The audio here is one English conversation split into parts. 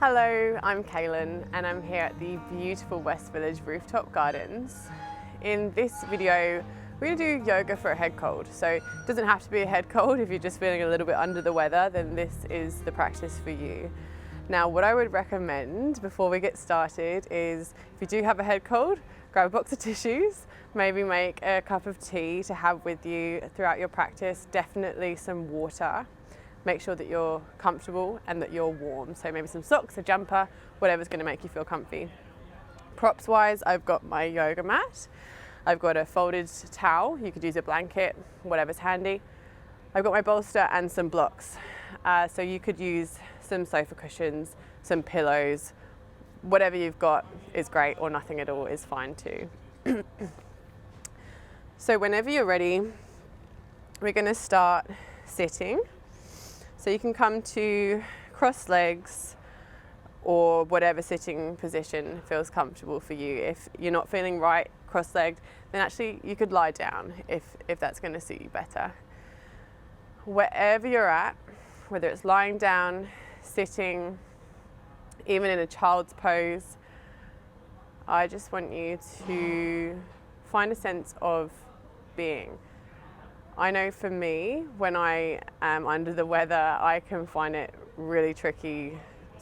Hello, I'm Kaylin and I'm here at the beautiful West Village Rooftop Gardens. In this video, we're going to do yoga for a head cold. So it doesn't have to be a head cold. If you're just feeling a little bit under the weather, then this is the practice for you. Now, what I would recommend before we get started is if you do have a head cold, grab a box of tissues, maybe make a cup of tea to have with you throughout your practice, definitely some water. Make sure that you're comfortable and that you're warm. So maybe some socks, a jumper, whatever's going to make you feel comfy. Props wise, I've got my yoga mat. I've got a folded towel. You could use a blanket, whatever's handy. I've got my bolster and some blocks. So you could use some sofa cushions, some pillows, whatever you've got is great, or nothing at all is fine too. So whenever you're ready, we're going to start sitting. So you can come to cross legs or whatever sitting position feels comfortable for you. If you're not feeling right cross-legged, then actually you could lie down if that's going to suit you better. Wherever you're at, whether it's lying down, sitting, even in a child's pose, I just want you to find a sense of being. I know for me, when I am under the weather, I can find it really tricky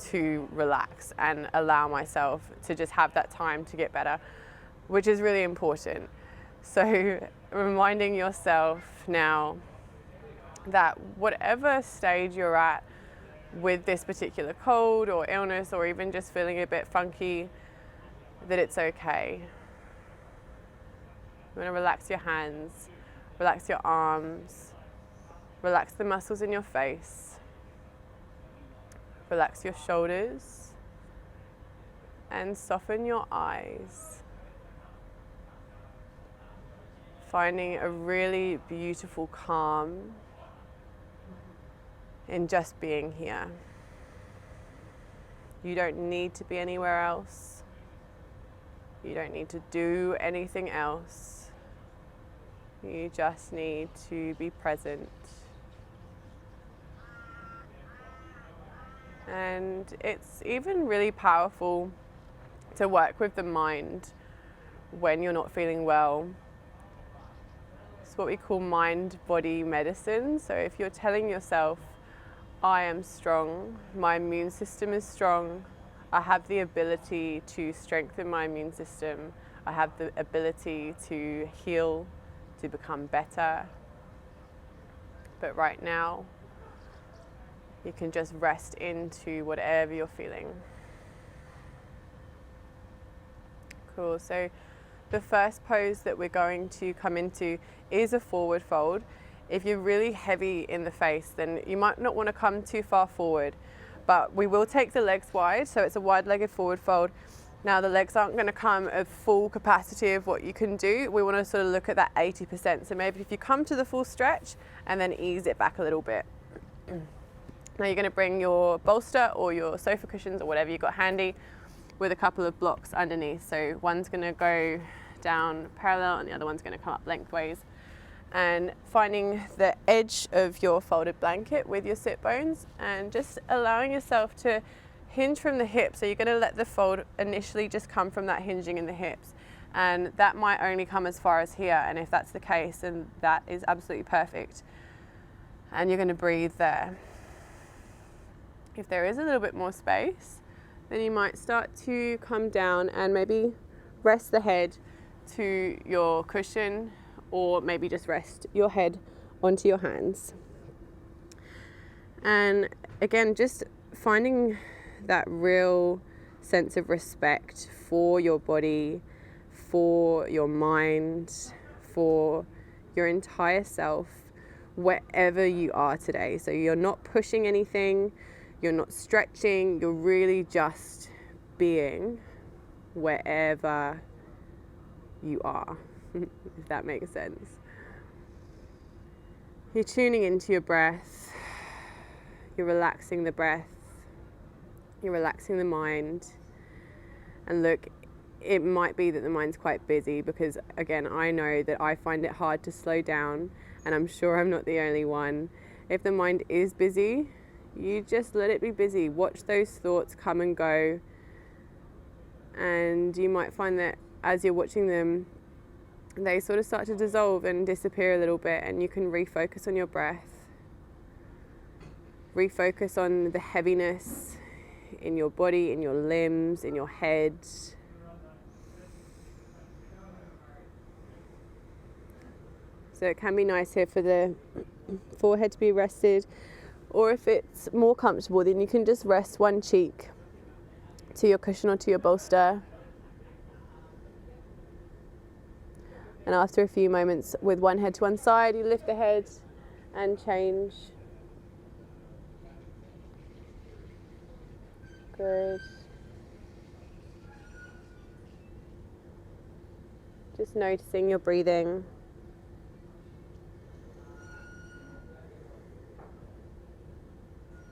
to relax and allow myself to just have that time to get better, which is really important. So reminding yourself now that whatever stage you're at with this particular cold or illness, or even just feeling a bit funky, that it's okay. You want to relax your hands. Relax your arms, relax the muscles in your face, relax your shoulders, and soften your eyes. Finding a really beautiful calm in just being here. You don't need to be anywhere else. You don't need to do anything else. You just need to be present. And it's even really powerful to work with the mind when you're not feeling well. It's what we call mind-body medicine. So if you're telling yourself, I am strong, my immune system is strong, I have the ability to strengthen my immune system, I have the ability to heal, to become better. But right now, you can just rest into whatever you're feeling. Cool, so the first pose that we're going to come into is a forward fold. If you're really heavy in the face, then you might not want to come too far forward, but we will take the legs wide, so it's a wide-legged forward fold. Now the legs aren't going to come at full capacity of what you can do. We want to sort of look at that 80%. So maybe if you come to the full stretch and then ease it back a little bit. Now you're going to bring your bolster or your sofa cushions or whatever you've got handy with a couple of blocks underneath. So one's going to go down parallel and the other one's going to come up lengthways. And finding the edge of your folded blanket with your sit bones and just allowing yourself to hinge from the hips. So you're going to let the fold initially just come from that hinging in the hips, and that might only come as far as here, and if that's the case, then that is absolutely perfect. And you're going to breathe there. If there is a little bit more space, then you might start to come down and maybe rest the head to your cushion, or maybe just rest your head onto your hands. And again, just finding that real sense of respect for your body, for your mind, for your entire self, wherever you are today. So you're not pushing anything, you're not stretching, you're really just being wherever you are, if that makes sense. You're tuning into your breath, you're relaxing the breath, you're relaxing the mind. And look, it might be that the mind's quite busy, because again, I know that I find it hard to slow down, and I'm sure I'm not the only one. If the mind is busy, You just let it be busy. Watch those thoughts come and go. And you might find that as you're watching them, they sort of start to dissolve and disappear a little bit, and you can refocus on your breath. Refocus on the heaviness in your body, in your limbs, in your head. So it can be nice here for the forehead to be rested, or if it's more comfortable, then you can just rest one cheek to your cushion or to your bolster. And after a few moments with one head to one side, you lift the head and change. Good. Just noticing your breathing.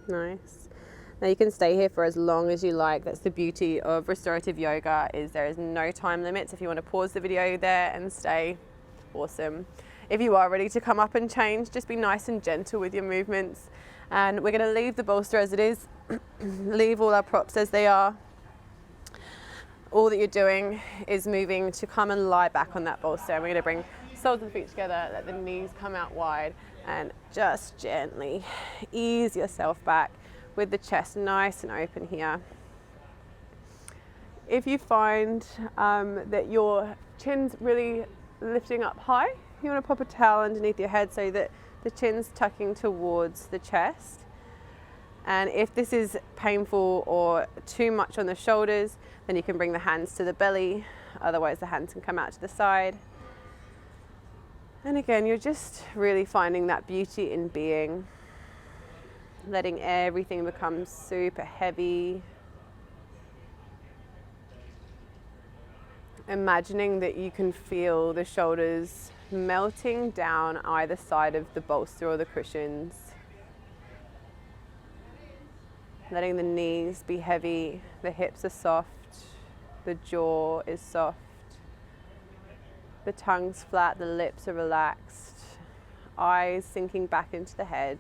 Nice. Now you can stay here for as long as you like. That's the beauty of restorative yoga, is there is no time limits. If you want to pause the video there and stay, awesome. If you are ready to come up and change, just be nice and gentle with your movements. And we're going to leave the bolster as it is, leave all our props as they are. All that you're doing is moving to come and lie back on that bolster. And we're going to bring soles of the feet together, let the knees come out wide, and just gently ease yourself back with the chest nice and open here. If you find that your chin's really lifting up high, you want to pop a towel underneath your head so that the chin's tucking towards the chest. And if this is painful or too much on the shoulders, then you can bring the hands to the belly. Otherwise the hands can come out to the side. And again, you're just really finding that beauty in being, letting everything become super heavy. Imagining that you can feel the shoulders melting down either side of the bolster or the cushions. Letting the knees be heavy, the hips are soft, the jaw is soft, the tongue's flat, the lips are relaxed, eyes sinking back into the head.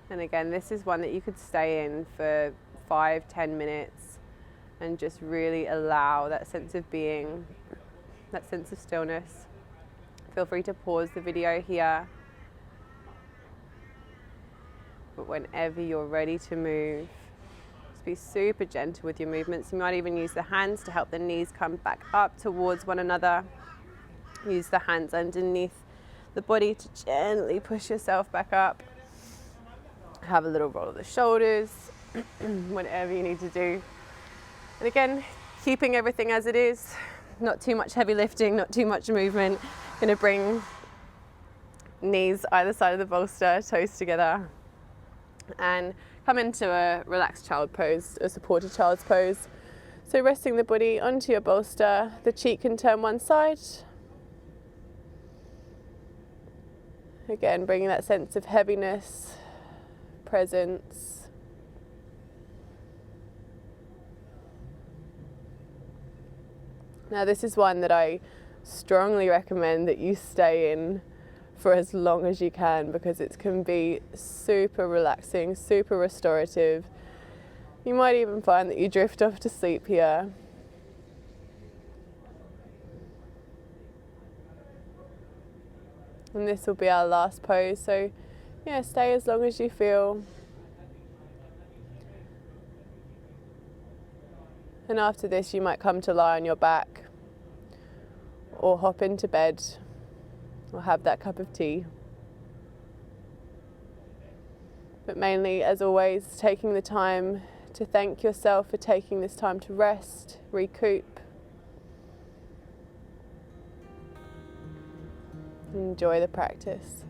And again, this is one that you could stay in for 5-10 minutes and just really allow that sense of being, that sense of stillness. Feel free to pause the video here. But whenever you're ready to move, just be super gentle with your movements. You might even use the hands to help the knees come back up towards one another. Use the hands underneath the body to gently push yourself back up. Have a little roll of the shoulders, whatever you need to do. And again, keeping everything as it is, not too much heavy lifting, not too much movement. Gonna bring knees either side of the bolster, toes together, and come into a relaxed child pose, a supported child's pose. So resting the body onto your bolster, the cheek can turn one side. Again, bringing that sense of heaviness, presence. Now this is one that I strongly recommend that you stay in for as long as you can, because it can be super relaxing, super restorative. You might even find that you drift off to sleep here. And this will be our last pose, so yeah, stay as long as you feel. And after this, you might come to lie on your back or hop into bed or have that cup of tea. But mainly, as always, taking the time to thank yourself for taking this time to rest, recoup. Enjoy the practice.